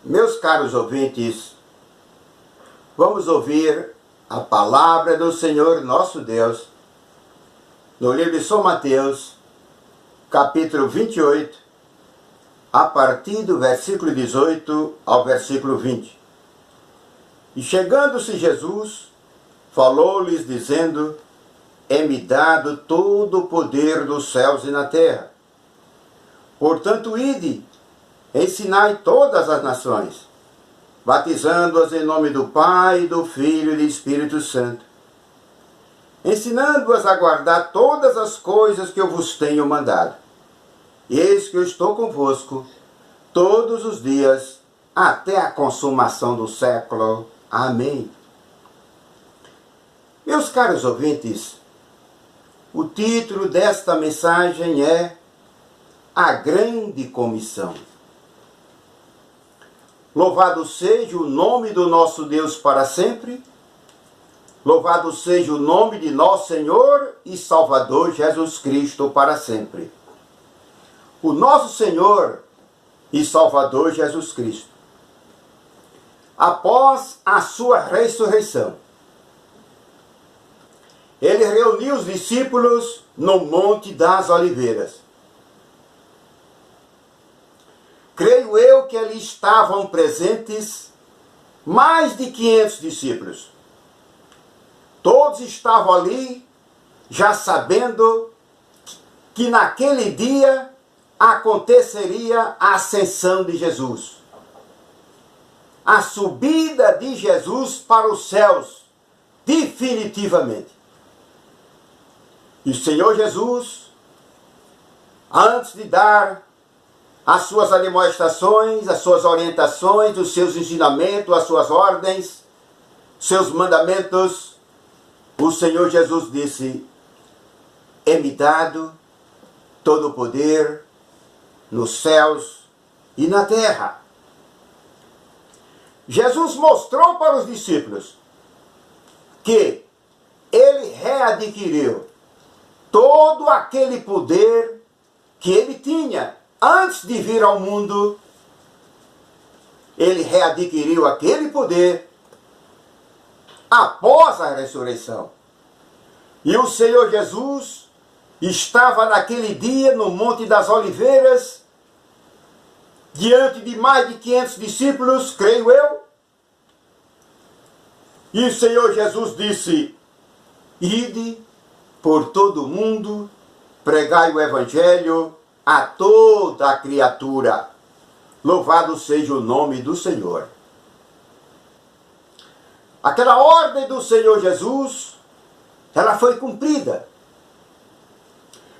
Meus caros ouvintes, vamos ouvir a palavra do Senhor nosso Deus no livro de São Mateus, capítulo 28, a partir do versículo 18 ao versículo 20. E chegando-se Jesus, falou-lhes dizendo: É-me dado todo o poder dos céus e na terra. Portanto, ide, ensinai todas as nações, batizando-as em nome do Pai, do Filho e do Espírito Santo, ensinando-as a guardar todas as coisas que eu vos tenho mandado. E eis que eu estou convosco todos os dias, até a consumação do século. Amém. Meus caros ouvintes, o título desta mensagem é A Grande Comissão. Louvado seja o nome do nosso Deus para sempre. Louvado seja o nome de nosso Senhor e Salvador Jesus Cristo para sempre. O nosso Senhor e Salvador Jesus Cristo, após a sua ressurreição, ele reuniu os discípulos no Monte das Oliveiras. Creio eu que ali estavam presentes mais de 500 discípulos. Todos estavam ali já sabendo que naquele dia aconteceria a ascensão de Jesus. A subida de Jesus para os céus, definitivamente. E o Senhor Jesus, antes de dar as suas admoestações, as suas orientações, os seus ensinamentos, as suas ordens, seus mandamentos, o Senhor Jesus disse: É-me dado todo o poder nos céus e na terra. Jesus mostrou para os discípulos que ele readquiriu todo aquele poder que ele tinha antes de vir ao mundo. Ele readquiriu aquele poder após a ressurreição. E o Senhor Jesus estava naquele dia no Monte das Oliveiras, diante de mais de 500 discípulos, creio eu. E o Senhor Jesus disse: Ide por todo o mundo, pregai o Evangelho a toda a criatura. Louvado seja o nome do Senhor. Aquela ordem do Senhor Jesus, ela foi cumprida.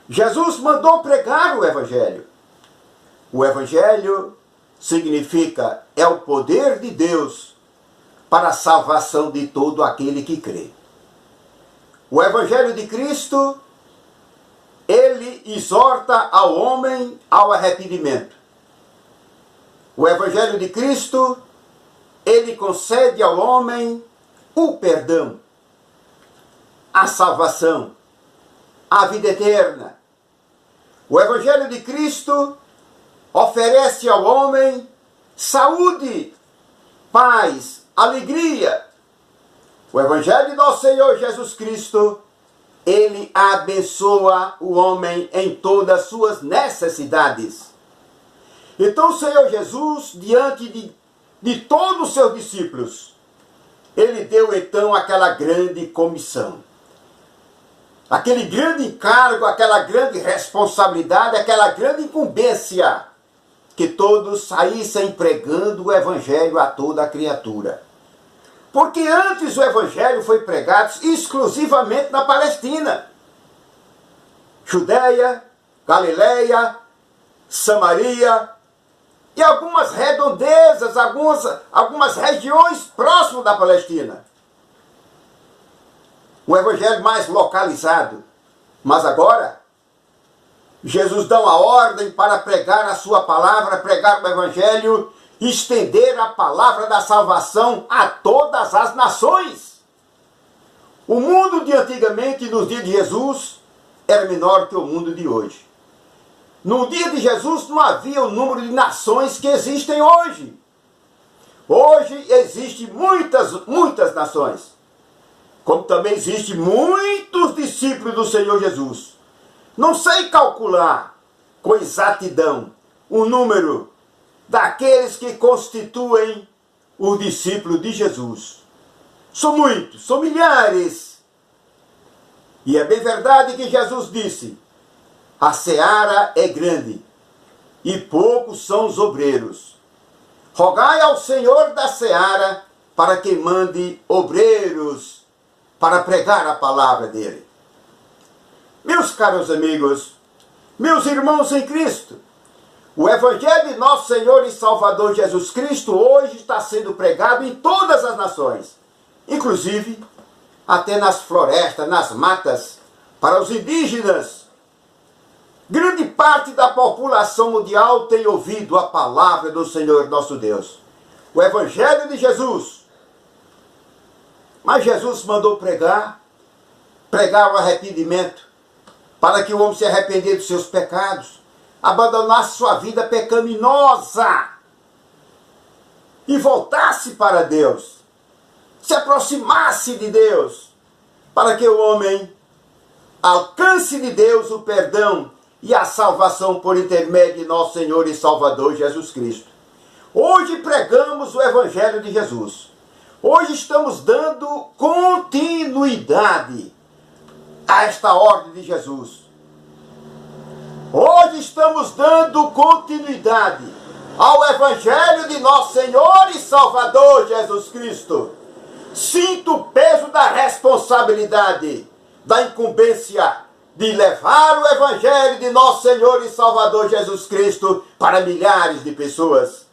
Jesus mandou pregar o Evangelho. O Evangelho significa, é o poder de Deus para a salvação de todo aquele que crê. O Evangelho de Cristo, ele exorta ao homem ao arrependimento. O Evangelho de Cristo, ele concede ao homem o perdão, a salvação, a vida eterna. O Evangelho de Cristo oferece ao homem saúde, paz, alegria. O Evangelho de nosso Senhor Jesus Cristo, ele abençoa o homem em todas as suas necessidades. Então o Senhor Jesus, diante de todos os seus discípulos, ele deu então aquela grande comissão. Aquele grande encargo, aquela grande responsabilidade, aquela grande incumbência, que todos saíssem pregando o Evangelho a toda a criatura. Porque antes o Evangelho foi pregado exclusivamente na Palestina. Judeia, Galileia, Samaria e algumas redondezas, algumas regiões próximas da Palestina. O Evangelho mais localizado. Mas agora, Jesus dá uma ordem para pregar a sua palavra, pregar o Evangelho, estender a palavra da salvação a todas as nações. O mundo de antigamente, nos dias de Jesus, era menor que o mundo de hoje. No dia de Jesus não havia o número de nações que existem hoje. Hoje existem muitas nações, como também existem muitos discípulos do Senhor Jesus. Não sei calcular com exatidão o número daqueles que constituem os discípulos de Jesus. São muitos, são milhares. E é bem verdade que Jesus disse: a seara é grande e poucos são os obreiros. Rogai ao Senhor da seara para que mande obreiros para pregar a palavra dele. Meus caros amigos, meus irmãos em Cristo, o Evangelho de nosso Senhor e Salvador Jesus Cristo hoje está sendo pregado em todas as nações, inclusive até nas florestas, nas matas, para os indígenas. Grande parte da população mundial tem ouvido a palavra do Senhor nosso Deus, o Evangelho de Jesus. Mas Jesus mandou pregar o arrependimento, para que o homem se arrependesse dos seus pecados, abandonasse sua vida pecaminosa e voltasse para Deus, se aproximasse de Deus, para que o homem alcance de Deus o perdão e a salvação por intermédio de nosso Senhor e Salvador Jesus Cristo. Hoje pregamos o Evangelho de Jesus. Hoje estamos dando continuidade a esta ordem de Jesus. Hoje estamos dando continuidade ao Evangelho de nosso Senhor e Salvador Jesus Cristo. Sinto o peso da responsabilidade, da incumbência de levar o Evangelho de nosso Senhor e Salvador Jesus Cristo para milhares de pessoas.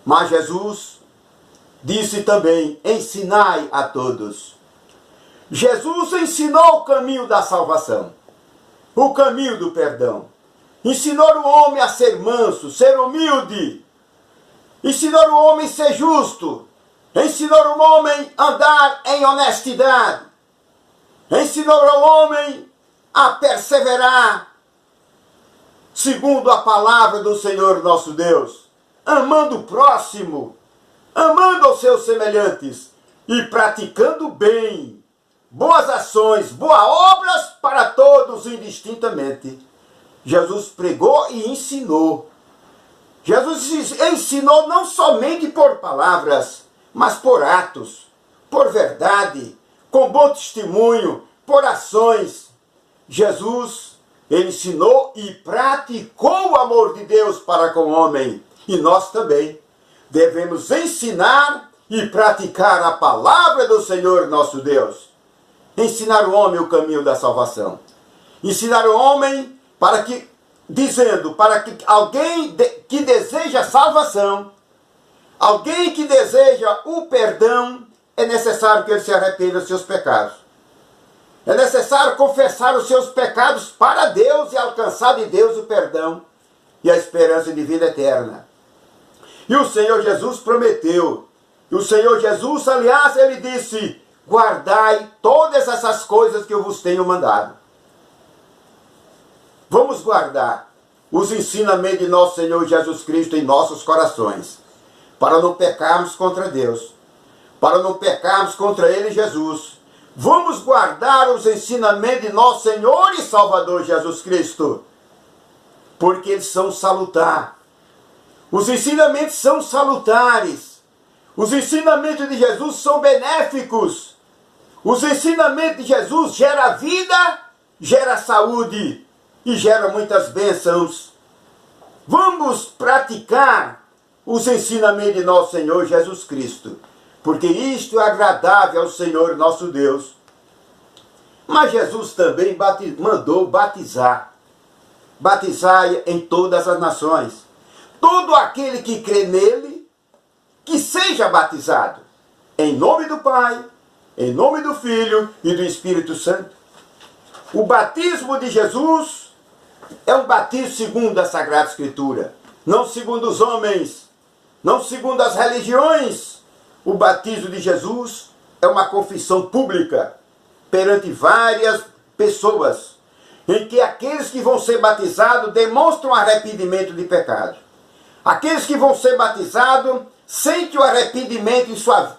Mas Jesus disse também: ensinai a todos. Jesus ensinou o caminho da salvação, o caminho do perdão. Ensinou o homem a ser manso, ser humilde. Ensinou o homem a ser justo. Ensinou o homem a andar em honestidade. Ensinou o homem a perseverar segundo a palavra do Senhor nosso Deus, amando o próximo, amando os seus semelhantes e praticando bem, boas ações, boas obras para todos indistintamente. Jesus pregou e ensinou. Jesus ensinou não somente por palavras, mas por atos, por verdade, com bom testemunho, por ações. Jesus, ele ensinou e praticou o amor de Deus para com o homem. E nós também devemos ensinar e praticar a palavra do Senhor nosso Deus. Ensinar o homem o caminho da salvação. Ensinar o homem para que alguém que deseja salvação, alguém que deseja o perdão, é necessário que ele se arrependa dos seus pecados. É necessário confessar os seus pecados para Deus e alcançar de Deus o perdão e a esperança de vida eterna. E o Senhor Jesus prometeu. E o Senhor Jesus, aliás, ele disse: guardai todas essas coisas que eu vos tenho mandado. Vamos guardar os ensinamentos de nosso Senhor Jesus Cristo em nossos corações, para não pecarmos contra Deus, para não pecarmos contra Ele, Jesus. Vamos guardar os ensinamentos de nosso Senhor e Salvador Jesus Cristo, porque eles são salutares. Os ensinamentos são salutares. Os ensinamentos de Jesus são benéficos. Os ensinamentos de Jesus geram vida, gera saúde e gera muitas bênçãos. Vamos praticar os ensinamentos de nosso Senhor Jesus Cristo, porque isto é agradável ao Senhor nosso Deus. Mas Jesus também mandou batizar. Batizar em todas as nações. Todo aquele que crê nele, que seja batizado. Em nome do Pai, em nome do Filho e do Espírito Santo. O batismo de Jesus é um batismo segundo a Sagrada Escritura. Não segundo os homens, não segundo as religiões. O batismo de Jesus é uma confissão pública perante várias pessoas, em que aqueles que vão ser batizados demonstram arrependimento de pecado. Aqueles que vão ser batizados sentem o arrependimento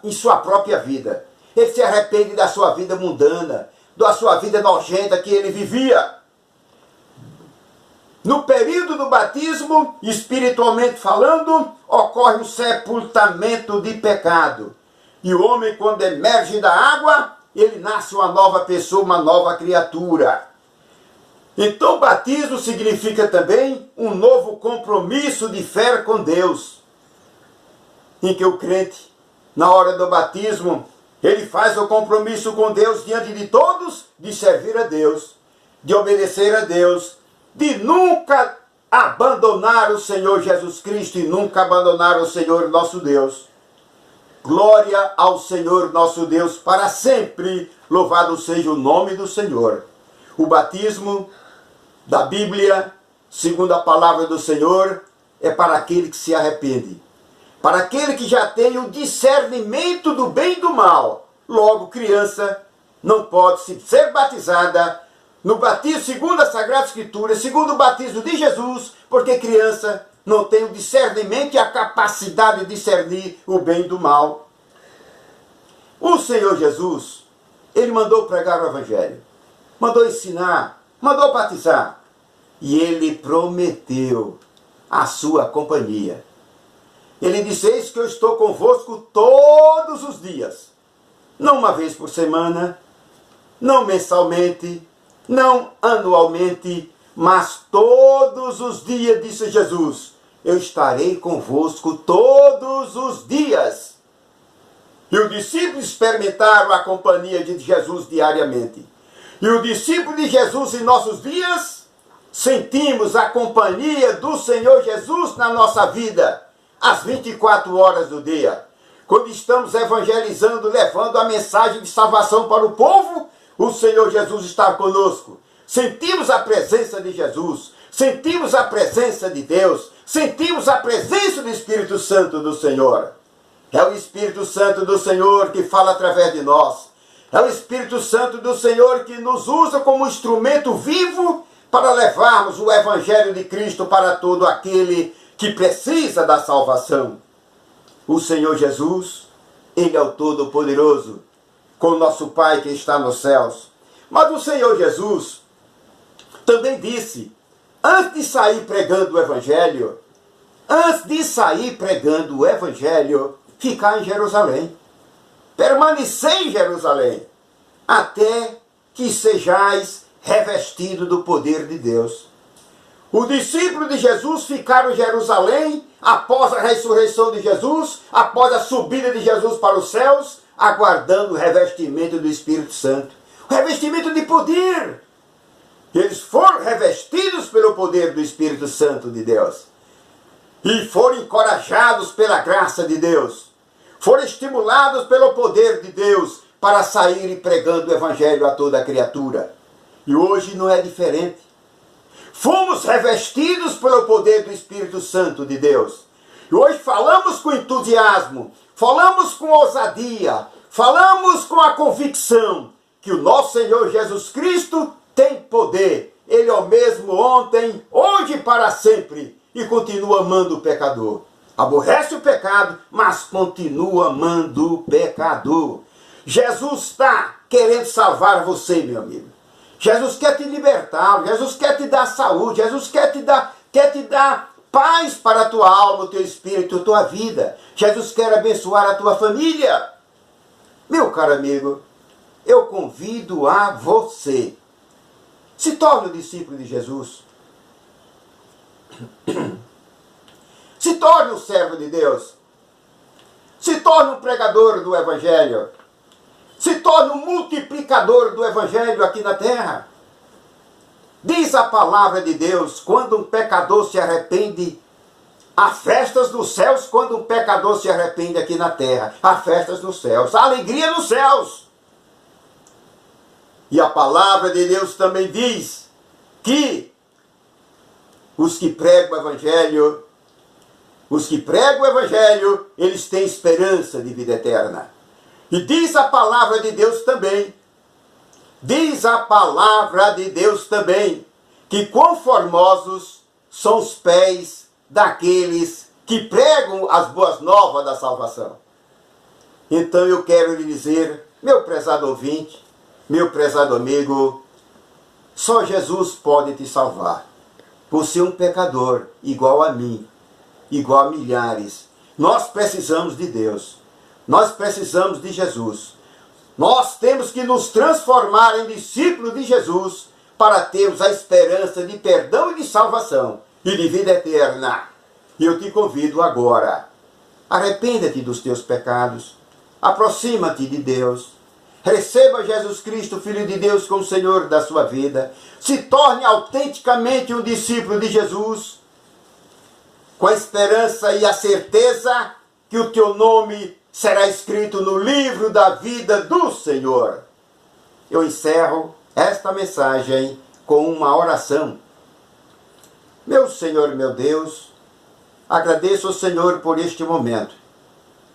em sua própria vida. Ele se arrepende da sua vida mundana, da sua vida nojenta que ele vivia. No período do batismo, espiritualmente falando, ocorre um sepultamento de pecado. E o homem, quando emerge da água, ele nasce uma nova pessoa, uma nova criatura. Então, o batismo significa também um novo compromisso de fé com Deus, em que o crente, na hora do batismo, ele faz o compromisso com Deus diante de todos, de servir a Deus, de obedecer a Deus, de nunca abandonar o Senhor Jesus Cristo e nunca abandonar o Senhor nosso Deus. Glória ao Senhor nosso Deus para sempre, louvado seja o nome do Senhor. O batismo da Bíblia, segundo a palavra do Senhor, é para aquele que se arrepende. Para aquele que já tem o discernimento do bem e do mal. Logo, criança não pode ser batizada no batismo segundo a Sagrada Escritura, segundo o batismo de Jesus, porque criança não tem o discernimento e a capacidade de discernir o bem do mal. O Senhor Jesus, ele mandou pregar o Evangelho, mandou ensinar, mandou batizar, e ele prometeu a sua companhia. Ele disse: eis que eu estou convosco todos os dias, não uma vez por semana, não mensalmente, não anualmente, mas todos os dias, disse Jesus, eu estarei convosco todos os dias. E os discípulos experimentaram a companhia de Jesus diariamente. E o discípulo de Jesus em nossos dias, sentimos a companhia do Senhor Jesus na nossa vida, às 24 horas do dia. Quando estamos evangelizando, levando a mensagem de salvação para o povo, o Senhor Jesus está conosco. Sentimos a presença de Jesus, sentimos a presença de Deus, sentimos a presença do Espírito Santo do Senhor. É o Espírito Santo do Senhor que fala através de nós. É o Espírito Santo do Senhor que nos usa como instrumento vivo para levarmos o Evangelho de Cristo para todo aquele que precisa da salvação. O Senhor Jesus, Ele é o Todo-Poderoso, com o nosso Pai que está nos céus. Mas o Senhor Jesus também disse, antes de sair pregando o Evangelho, ficar em Jerusalém. Permanecer em Jerusalém, até que sejais revestidos do poder de Deus. Os discípulos de Jesus ficaram em Jerusalém após a ressurreição de Jesus, após a subida de Jesus para os céus, aguardando o revestimento do Espírito Santo. O revestimento de poder. Eles foram revestidos pelo poder do Espírito Santo de Deus. E foram encorajados pela graça de Deus. Foram estimulados pelo poder de Deus para saírem pregando o Evangelho a toda a criatura. E hoje não é diferente. Fomos revestidos pelo poder do Espírito Santo de Deus. E hoje falamos com entusiasmo, falamos com ousadia, falamos com a convicção que o nosso Senhor Jesus Cristo tem poder. Ele é o mesmo ontem, hoje e para sempre. E continua amando o pecador. Aborrece o pecado, mas continua amando o pecador. Jesus está querendo salvar você, meu amigo. Jesus quer te libertar, Jesus quer te dar saúde, Jesus quer te dar paz para a tua alma, o teu espírito, a tua vida. Jesus quer abençoar a tua família. Meu caro amigo, eu convido a você, se torne um discípulo de Jesus. Se torne um servo de Deus. Se torne um pregador do Evangelho. Se torne um multiplicador do Evangelho aqui na terra. Diz a palavra de Deus, quando um pecador se arrepende, há festas nos céus. Quando um pecador se arrepende aqui na terra, há festas nos céus, há alegria nos céus. E a palavra de Deus também diz que os que pregam o Evangelho, eles têm esperança de vida eterna. E diz a palavra de Deus também, que quão formosos são os pés daqueles que pregam as boas novas da salvação. Então eu quero lhe dizer, meu prezado ouvinte, meu prezado amigo, só Jesus pode te salvar. Por ser um pecador igual a mim, igual a milhares. Nós precisamos de Deus. Nós precisamos de Jesus. Nós temos que nos transformar em discípulos de Jesus para termos a esperança de perdão e de salvação e de vida eterna. E eu te convido agora, arrependa-te dos teus pecados, aproxima-te de Deus, receba Jesus Cristo, Filho de Deus, como Senhor da sua vida, se torne autenticamente um discípulo de Jesus, com a esperança e a certeza que o teu nome será escrito no livro da vida do Senhor. Eu encerro esta mensagem com uma oração. Meu Senhor, meu Deus, agradeço ao Senhor por este momento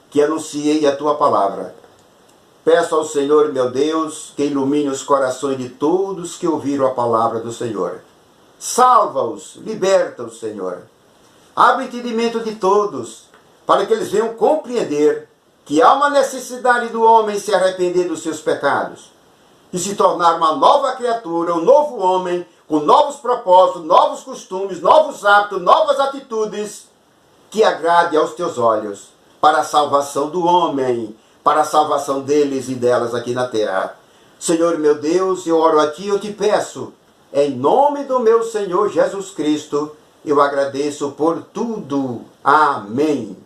que anunciei a tua palavra. Peço ao Senhor, meu Deus, que ilumine os corações de todos que ouviram a palavra do Senhor. Salva-os, liberta-os, Senhor. Abre o entendimento de todos, para que eles venham compreender que há uma necessidade do homem se arrepender dos seus pecados e se tornar uma nova criatura, um novo homem, com novos propósitos, novos costumes, novos hábitos, novas atitudes, que agrade aos teus olhos, para a salvação do homem, para a salvação deles e delas aqui na terra. Senhor meu Deus, eu oro a ti, eu te peço, em nome do meu Senhor Jesus Cristo, eu agradeço por tudo. Amém.